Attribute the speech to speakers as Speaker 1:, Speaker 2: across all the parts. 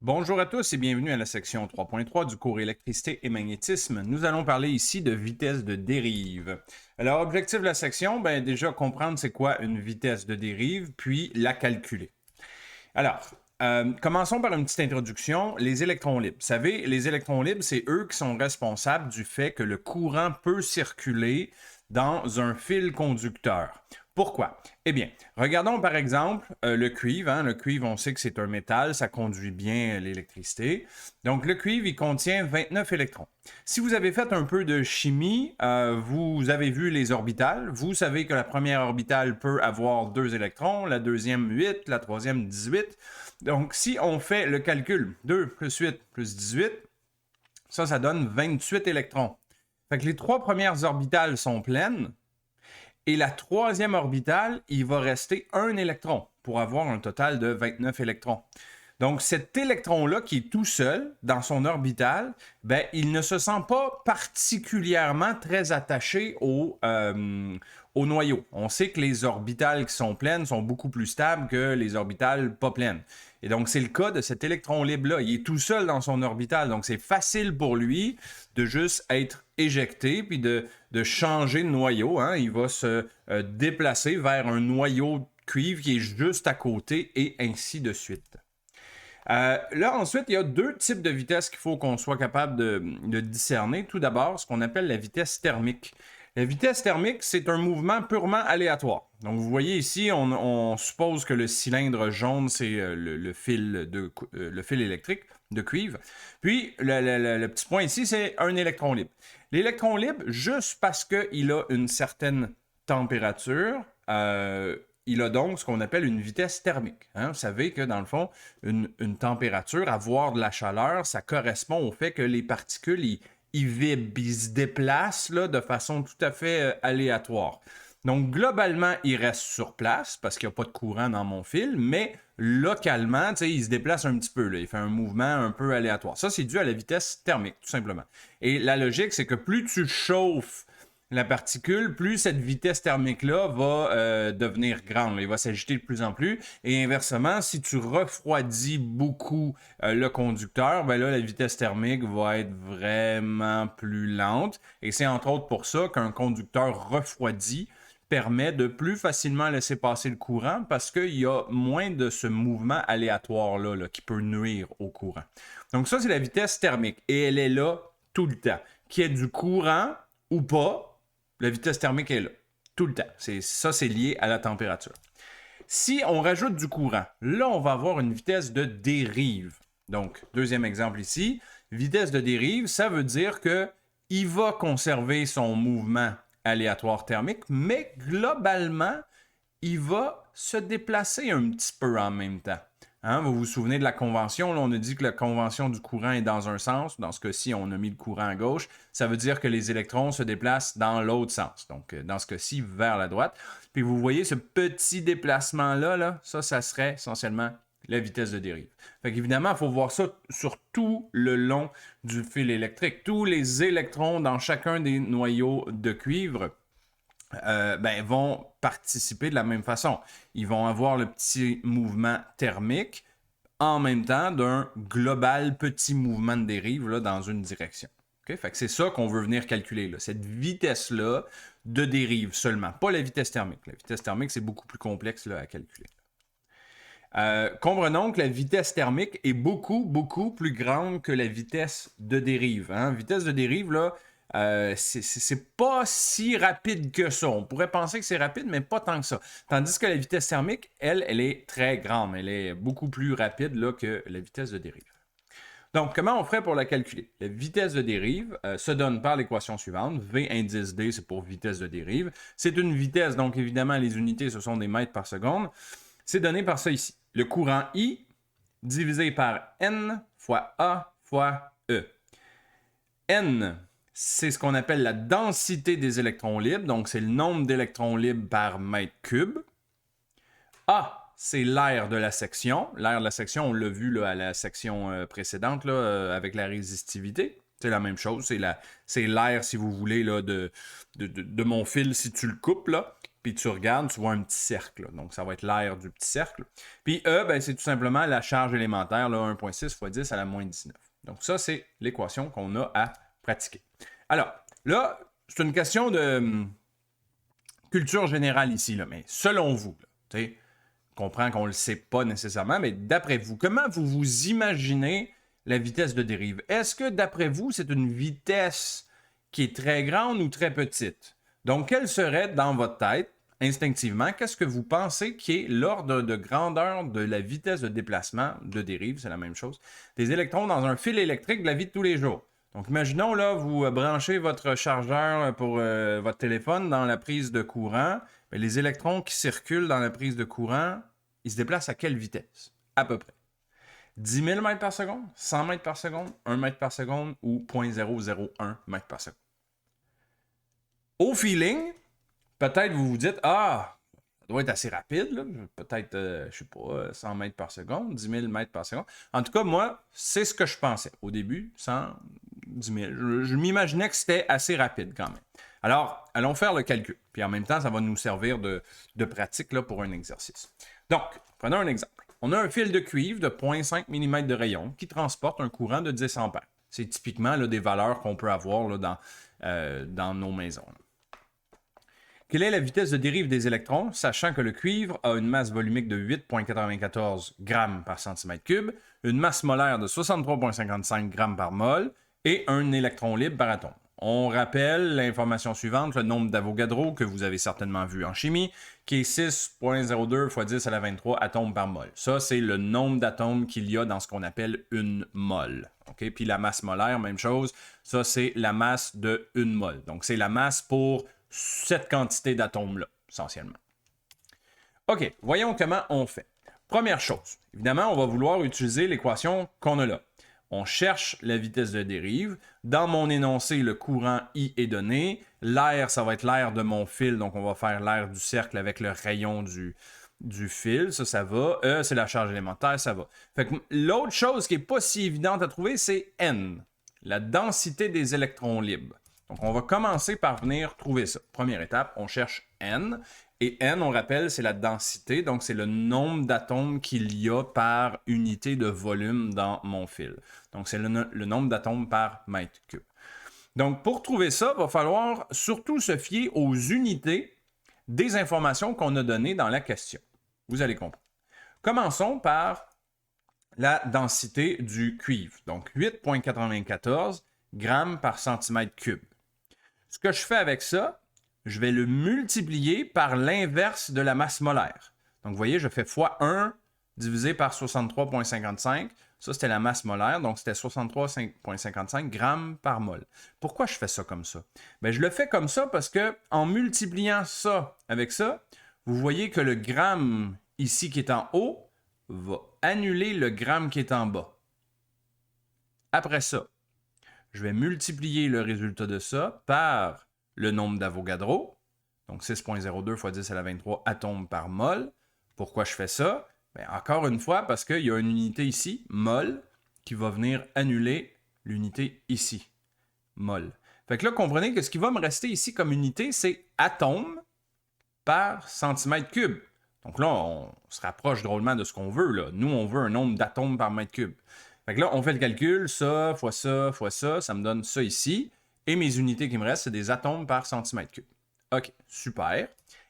Speaker 1: Bonjour à tous et bienvenue à la section 3.3 du cours électricité et magnétisme. Nous allons parler ici de vitesse de dérive. Alors, objectif de la section, déjà comprendre c'est quoi une vitesse de dérive, puis la calculer. Alors, commençons par une petite introduction. Les électrons libres. Vous savez, les électrons libres, c'est eux qui sont responsables du fait que le courant peut circuler dans un fil conducteur. Pourquoi? Eh bien, regardons par exemple le cuivre. Le cuivre, on sait que c'est un métal, ça conduit bien l'électricité. Donc, le cuivre, il contient 29 électrons. Si vous avez fait un peu de chimie, vous avez vu les orbitales. Vous savez que la première orbitale peut avoir 2 électrons, la deuxième 8, la troisième 18. Donc, si on fait le calcul, 2 plus 8 plus 18, ça donne 28 électrons. Fait que les 3 premières orbitales sont pleines. Et la troisième orbitale, il va rester un électron pour avoir un total de 29 électrons. Donc, cet électron-là qui est tout seul dans son orbitale, il ne se sent pas particulièrement très attaché au noyau. On sait que les orbitales qui sont pleines sont beaucoup plus stables que les orbitales pas pleines. Et donc, c'est le cas de cet électron libre-là. Il est tout seul dans son orbitale, donc c'est facile pour lui de juste être éjecté puis de changer de noyau. Il va se déplacer vers un noyau de cuivre qui est juste à côté et ainsi de suite. Là, ensuite, il y a deux types de vitesses qu'il faut qu'on soit capable de discerner. Tout d'abord, ce qu'on appelle la vitesse thermique. La vitesse thermique, c'est un mouvement purement aléatoire. Donc, vous voyez ici, on suppose que le cylindre jaune, c'est le fil électrique de cuivre. Puis, le petit point ici, c'est un électron libre. L'électron libre, juste parce qu'il a une certaine température, il a donc ce qu'on appelle une vitesse thermique. Vous savez que dans le fond, une température, avoir de la chaleur, ça correspond au fait que les particules, ils vibrent, ils se déplacent là, de façon tout à fait aléatoire. Donc, globalement, il reste sur place parce qu'il n'y a pas de courant dans mon fil, mais localement, il se déplace un petit peu. Là. Il fait un mouvement un peu aléatoire. Ça, c'est dû à la vitesse thermique, tout simplement. Et la logique, c'est que plus tu chauffes la particule, plus cette vitesse thermique-là va devenir grande. Il va s'agiter de plus en plus. Et inversement, si tu refroidis beaucoup le conducteur, là, la vitesse thermique va être vraiment plus lente. Et c'est entre autres pour ça qu'un conducteur refroidi permet de plus facilement laisser passer le courant parce qu'il y a moins de ce mouvement aléatoire-là qui peut nuire au courant. Donc ça, c'est la vitesse thermique. Et elle est là tout le temps. Qu'il y ait du courant ou pas, la vitesse thermique est là, tout le temps. Ça, c'est lié à la température. Si on rajoute du courant, là, on va avoir une vitesse de dérive. Donc, deuxième exemple ici, vitesse de dérive, ça veut dire qu'il va conserver son mouvement aléatoire thermique, mais globalement, il va se déplacer un petit peu en même temps. Vous vous souvenez de la convention, là, on a dit que la convention du courant est dans un sens. Dans ce cas-ci, on a mis le courant à gauche. Ça veut dire que les électrons se déplacent dans l'autre sens. Donc, dans ce cas-ci, vers la droite. Puis vous voyez ce petit déplacement-là, ça serait essentiellement la vitesse de dérive. Fait qu'évidemment, il faut voir ça sur tout le long du fil électrique. Tous les électrons dans chacun des noyaux de cuivre vont participer de la même façon. Ils vont avoir le petit mouvement thermique en même temps d'un global petit mouvement de dérive là, dans une direction. Okay? Fait que c'est ça qu'on veut venir calculer, là, cette vitesse-là de dérive seulement, pas la vitesse thermique. La vitesse thermique, c'est beaucoup plus complexe là, à calculer. Comprenons que la vitesse thermique est beaucoup, beaucoup plus grande que la vitesse de dérive. Vitesse de dérive, là, c'est pas si rapide que ça. On pourrait penser que c'est rapide, mais pas tant que ça. Tandis que la vitesse thermique, elle est très grande. Elle est beaucoup plus rapide là, que la vitesse de dérive. Donc, comment on ferait pour la calculer? La vitesse de dérive se donne par l'équation suivante. V indice D, c'est pour vitesse de dérive. C'est une vitesse, donc évidemment, les unités, ce sont des mètres par seconde. C'est donné par ça ici. Le courant I divisé par N fois A fois E. N, c'est ce qu'on appelle la densité des électrons libres, donc c'est le nombre d'électrons libres par mètre cube. A, c'est l'air de la section. L'air de la section, on l'a vu là, à la section précédente là, avec la résistivité. C'est la même chose, c'est l'air, si vous voulez, là, de mon fil si tu le coupes. Là. puis tu regardes, tu vois un petit cercle. Donc, ça va être l'aire du petit cercle. Puis E, ben, c'est tout simplement la charge élémentaire, là, 1,6 fois 10 à la moins 19. Donc, ça, c'est l'équation qu'on a à pratiquer. Alors, là, c'est une question de culture générale ici, là, mais selon vous, tu sais, on comprend qu'on ne le sait pas nécessairement, mais d'après vous, comment vous vous imaginez la vitesse de dérive? Est-ce que, d'après vous, c'est une vitesse qui est très grande ou très petite? Donc, quelle serait, dans votre tête, instinctivement, qu'est-ce que vous pensez qui est l'ordre de grandeur de la vitesse de déplacement de dérive, c'est la même chose, des électrons dans un fil électrique de la vie de tous les jours? Donc, imaginons, là, vous branchez votre chargeur pour votre téléphone dans la prise de courant. Bien, les électrons qui circulent dans la prise de courant, ils se déplacent à quelle vitesse? À peu près. 10 000 mètres par seconde, 100 mètres par seconde, 1 mètre par seconde ou 0,001 mètre par seconde. Au feeling, peut-être vous vous dites, ah, ça doit être assez rapide, là. Peut-être, je sais pas, 100 mètres par seconde, 10 000 mètres par seconde. En tout cas, moi, c'est ce que je pensais au début, 110 000. Je m'imaginais que c'était assez rapide quand même. Alors, allons faire le calcul. Puis en même temps, ça va nous servir de pratique là, pour un exercice. Donc, prenons un exemple. On a un fil de cuivre de 0,5 mm de rayon qui transporte un courant de 10 ampères. C'est typiquement là, des valeurs qu'on peut avoir là, dans nos maisons. Quelle est la vitesse de dérive des électrons, sachant que le cuivre a une masse volumique de 8,94 g par centimètre cube, une masse molaire de 63,55 g par mol et un électron libre par atome? On rappelle l'information suivante, le nombre d'Avogadro que vous avez certainement vu en chimie, qui est 6,02 x 10 à la 23 atomes par mol. Ça, c'est le nombre d'atomes qu'il y a dans ce qu'on appelle une mol. Okay? Puis la masse molaire, même chose, ça, c'est la masse de une mol. Donc, c'est la masse pour cette quantité d'atomes-là, essentiellement. OK, voyons comment on fait. Première chose, évidemment, on va vouloir utiliser l'équation qu'on a là. On cherche la vitesse de dérive. Dans mon énoncé, le courant I est donné. L'air, ça va être l'air de mon fil, donc on va faire l'air du cercle avec le rayon du fil, ça va. E, c'est la charge élémentaire, ça va. Fait que l'autre chose qui n'est pas si évidente à trouver, c'est N, la densité des électrons libres. Donc, on va commencer par venir trouver ça. Première étape, on cherche N. Et N, on rappelle, c'est la densité, donc c'est le nombre d'atomes qu'il y a par unité de volume dans mon fil. Donc, c'est le nombre d'atomes par mètre cube. Donc, pour trouver ça, il va falloir surtout se fier aux unités des informations qu'on a données dans la question. Vous allez comprendre. Commençons par la densité du cuivre. Donc, 8,94 grammes par centimètre cube. Ce que je fais avec ça, je vais le multiplier par l'inverse de la masse molaire. Donc, vous voyez, je fais fois 1 divisé par 63,55. Ça, c'était la masse molaire, donc c'était 63,55 grammes par mol. Pourquoi je fais ça comme ça? Bien, je le fais comme ça parce que en multipliant ça avec ça, vous voyez que le gramme ici qui est en haut va annuler le gramme qui est en bas. Après ça, je vais multiplier le résultat de ça par le nombre d'Avogadro, donc 6,02 x 10 à la 23 atomes par mol. Pourquoi je fais ça? Bien, encore une fois, parce qu'il y a une unité ici, mol, qui va venir annuler l'unité ici, mol. Fait que là, comprenez que ce qui va me rester ici comme unité, c'est atome par centimètre cube. Donc là, on se rapproche drôlement de ce qu'on veut. Là. Nous, on veut un nombre d'atomes par mètre cube. Fait que là, on fait le calcul, ça, fois ça, fois ça me donne ça ici. Et mes unités qui me restent, c'est des atomes par centimètre cube. OK, super.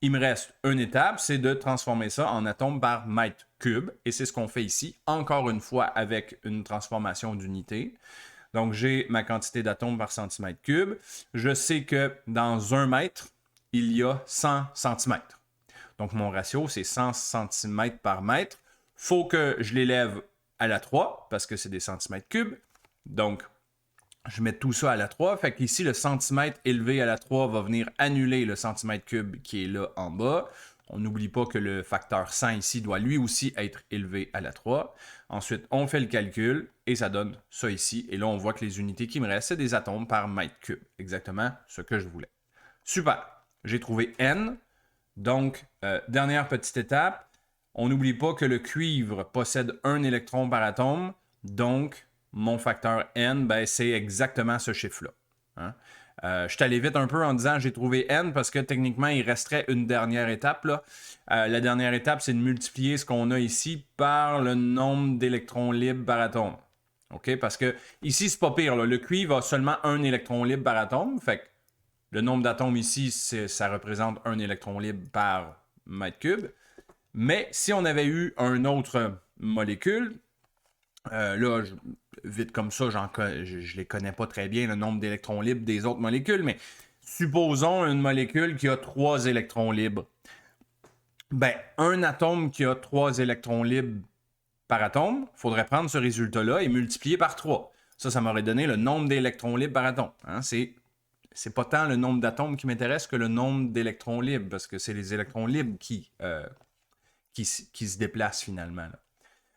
Speaker 1: Il me reste une étape, c'est de transformer ça en atomes par mètre cube. Et c'est ce qu'on fait ici, encore une fois, avec une transformation d'unité. Donc, j'ai ma quantité d'atomes par centimètre cube. Je sais que dans 1 mètre, il y a 100 centimètres. Donc, mon ratio, c'est 100 cm par mètre. Il faut que je l'élève à la 3, parce que c'est des centimètres cubes. Donc, je mets tout ça à la 3. Fait qu'ici, le centimètre élevé à la 3 va venir annuler le centimètre cube qui est là en bas. On n'oublie pas que le facteur 100 ici doit lui aussi être élevé à la 3. Ensuite, on fait le calcul et ça donne ça ici. Et là, on voit que les unités qui me restent, c'est des atomes par mètre cube. Exactement ce que je voulais. Super. J'ai trouvé N. Donc, dernière petite étape, on n'oublie pas que le cuivre possède un électron par atome, donc mon facteur N, ben, c'est exactement ce chiffre-là. Hein? Je suis allé vite un peu en disant j'ai trouvé N parce que techniquement, il resterait une dernière étape. Là. La dernière étape, c'est de multiplier ce qu'on a ici par le nombre d'électrons libres par atome. OK? Parce que ici, c'est pas pire. Là. Le cuivre a seulement un électron libre par atome. Fait que le nombre d'atomes ici, ça représente un électron libre par mètre cube. Mais si on avait eu une autre molécule, là, vite comme ça, je les connais pas très bien, le nombre d'électrons libres des autres molécules, mais supposons une molécule qui a 3 électrons libres. Ben, un atome qui a 3 électrons libres par atome, il faudrait prendre ce résultat-là et multiplier par 3. Ça m'aurait donné le nombre d'électrons libres par atome. Hein? C'est pas tant le nombre d'atomes qui m'intéresse que le nombre d'électrons libres, parce que c'est les électrons libres qui se déplacent finalement. Là.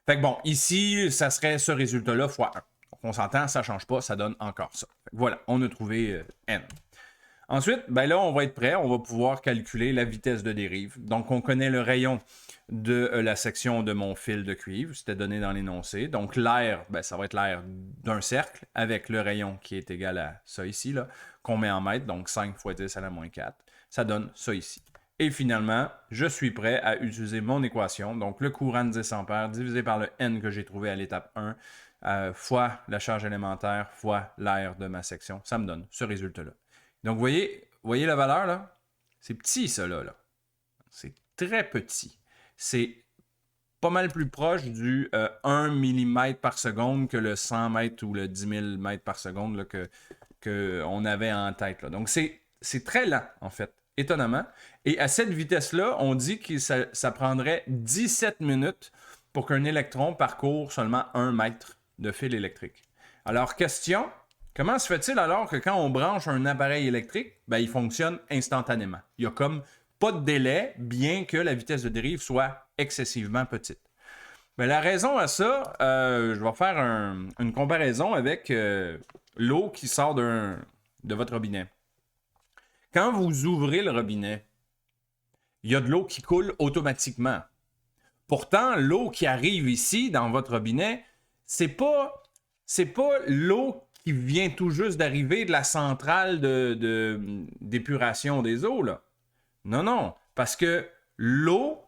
Speaker 1: Fait que bon, ici, ça serait ce résultat-là fois 1. Donc on s'entend, ça ne change pas, ça donne encore ça. Fait que voilà, on a trouvé N. Ensuite, ben là, on va être prêt, on va pouvoir calculer la vitesse de dérive. Donc, on connaît le rayon de la section de mon fil de cuivre, c'était donné dans l'énoncé. Donc, l'air, ben, ça va être l'air d'un cercle avec le rayon qui est égal à ça ici, là, qu'on met en mètres, donc 5 fois 10 à la moins 4. Ça donne ça ici. Et finalement, je suis prêt à utiliser mon équation, donc le courant de 10 ampères divisé par le N que j'ai trouvé à l'étape 1, fois la charge élémentaire, fois l'air de ma section. Ça me donne ce résultat-là. Donc, vous voyez la valeur, là? C'est petit, ça, là. C'est très petit. C'est pas mal plus proche du 1 mm par seconde que le 100 mètres ou le 10 000 mètres par seconde là, qu'on avait en tête. Là. Donc, c'est très lent, en fait, étonnamment. Et à cette vitesse-là, on dit que ça prendrait 17 minutes pour qu'un électron parcourt seulement 1 mètre de fil électrique. Alors, question... Comment se fait-il alors que quand on branche un appareil électrique, ben, il fonctionne instantanément? Il n'y a comme pas de délai, bien que la vitesse de dérive soit excessivement petite. Ben, la raison à ça, je vais faire une comparaison avec l'eau qui sort de votre robinet. Quand vous ouvrez le robinet, il y a de l'eau qui coule automatiquement. Pourtant, l'eau qui arrive ici, dans votre robinet, c'est pas l'eau qui vient tout juste d'arriver de la centrale d'épuration des eaux, là. Non, parce que l'eau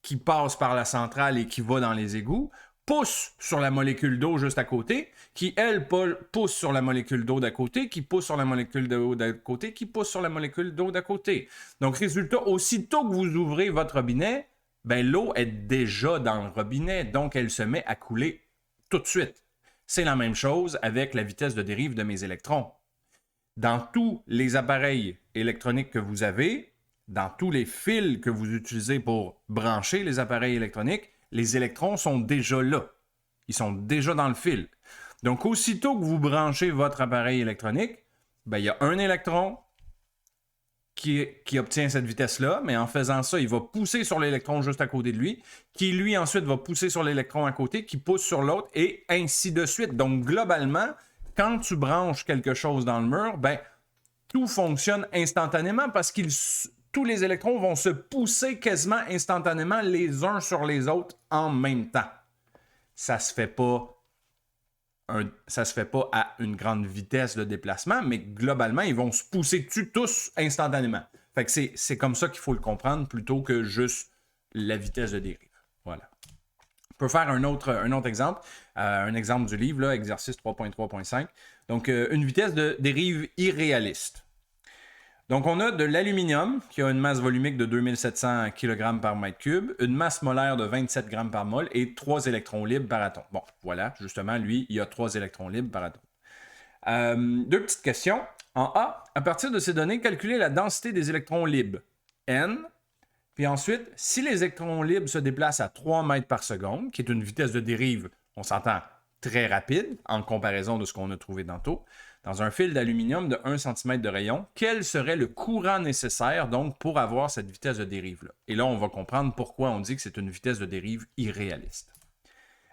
Speaker 1: qui passe par la centrale et qui va dans les égouts pousse sur la molécule d'eau juste à côté, qui, elle, pousse sur la molécule d'eau d'à côté, qui pousse sur la molécule d'eau d'à côté, qui pousse sur la molécule d'eau d'à côté. Donc, résultat, aussitôt que vous ouvrez votre robinet, ben, l'eau est déjà dans le robinet, donc elle se met à couler tout de suite. C'est la même chose avec la vitesse de dérive de mes électrons. Dans tous les appareils électroniques que vous avez, dans tous les fils que vous utilisez pour brancher les appareils électroniques, les électrons sont déjà là. Ils sont déjà dans le fil. Donc, aussitôt que vous branchez votre appareil électronique, ben, il y a un électron qui obtient cette vitesse-là, mais en faisant ça, il va pousser sur l'électron juste à côté de lui, qui lui ensuite va pousser sur l'électron à côté, qui pousse sur l'autre, et ainsi de suite. Donc, globalement, quand tu branches quelque chose dans le mur, ben, tout fonctionne instantanément parce que tous les électrons vont se pousser quasiment instantanément les uns sur les autres en même temps. Ça se fait pas à une grande vitesse de déplacement, mais globalement, ils vont se pousser dessus tous instantanément. Fait que c'est comme ça qu'il faut le comprendre plutôt que juste la vitesse de dérive. Voilà. On peut faire un autre exemple, un exemple du livre, là, exercice 3.3.5. Donc, une vitesse de dérive irréaliste. Donc, on a de l'aluminium qui a une masse volumique de 2700 kg par mètre cube, une masse molaire de 27 g par mol et 3 électrons libres par atome. Bon, voilà, justement, lui, il a 3 électrons libres par atome. Deux petites questions. En A, à partir de ces données, calculez la densité des électrons libres, N. Puis ensuite, si les électrons libres se déplacent à 3 mètres par seconde, qui est une vitesse de dérive, on s'entend, très rapide en comparaison de ce qu'on a trouvé tantôt, dans un fil d'aluminium de 1 cm de rayon, quel serait le courant nécessaire donc pour avoir cette vitesse de dérive-là? Et là, on va comprendre pourquoi on dit que c'est une vitesse de dérive irréaliste.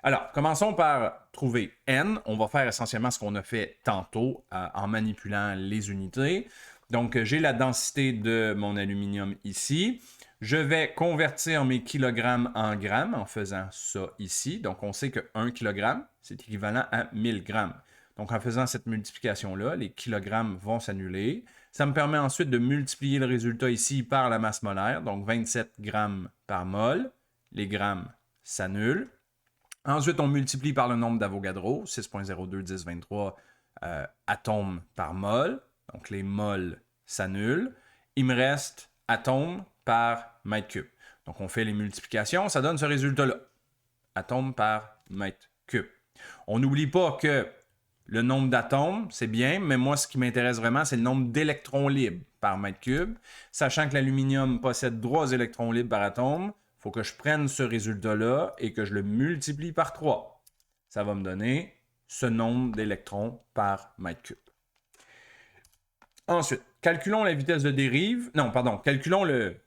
Speaker 1: Alors, commençons par trouver N. On va faire essentiellement ce qu'on a fait tantôt en manipulant les unités. Donc, j'ai la densité de mon aluminium ici. Je vais convertir mes kilogrammes en grammes en faisant ça ici. Donc, on sait que 1 kg, c'est équivalent à 1000 grammes. Donc, en faisant cette multiplication-là, les kilogrammes vont s'annuler. Ça me permet ensuite de multiplier le résultat ici par la masse molaire, donc 27 grammes par mol. Les grammes s'annulent. Ensuite, on multiplie par le nombre d'Avogadro, 6,02 10 23 atomes par mol. Donc, les mols s'annulent. Il me reste atomes par mètre cube. Donc, on fait les multiplications, ça donne ce résultat-là. Atomes par mètre cube. On n'oublie pas que le nombre d'atomes, c'est bien, mais moi, ce qui m'intéresse vraiment, c'est le nombre d'électrons libres par mètre cube. Sachant que l'aluminium possède 3 électrons libres par atome, il faut que je prenne ce résultat-là et que je le multiplie par 3. Ça va me donner ce nombre d'électrons par mètre cube. Ensuite, calculons la vitesse de dérive. Non, pardon, calculons le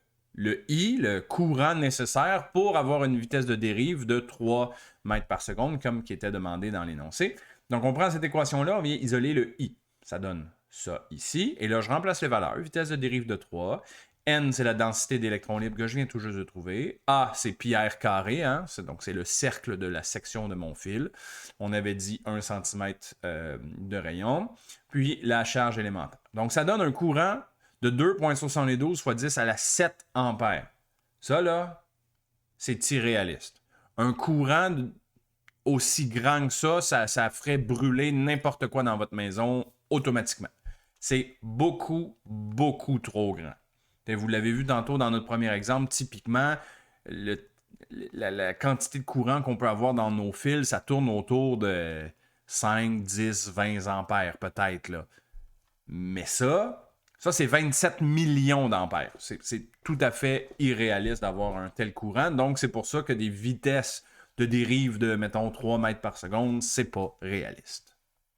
Speaker 1: I, le courant nécessaire pour avoir une vitesse de dérive de 3 mètres par seconde, comme qui était demandé dans l'énoncé. Donc, on prend cette équation-là, on vient isoler le I. Ça donne ça ici. Et là, je remplace les valeurs. Vitesse de dérive de 3. N, c'est la densité d'électrons libres que je viens tout juste de trouver. A, c'est pi r carré. Hein? Donc, c'est le cercle de la section de mon fil. On avait dit 1 cm de rayon. Puis, la charge élémentaire. Donc, ça donne un courant de 2,72 fois 10 à la 7 ampères. Ça, là, c'est irréaliste. Un courant aussi grand que ça ferait brûler n'importe quoi dans votre maison automatiquement. C'est beaucoup, beaucoup trop grand. Et vous l'avez vu tantôt dans notre premier exemple, typiquement, la quantité de courant qu'on peut avoir dans nos fils, ça tourne autour de 5, 10, 20 ampères peut-être, là. Mais ça c'est 27 millions d'ampères. C'est tout à fait irréaliste d'avoir un tel courant. Donc, c'est pour ça que des vitesses de dérive de, mettons, 3 mètres par seconde, c'est pas réaliste.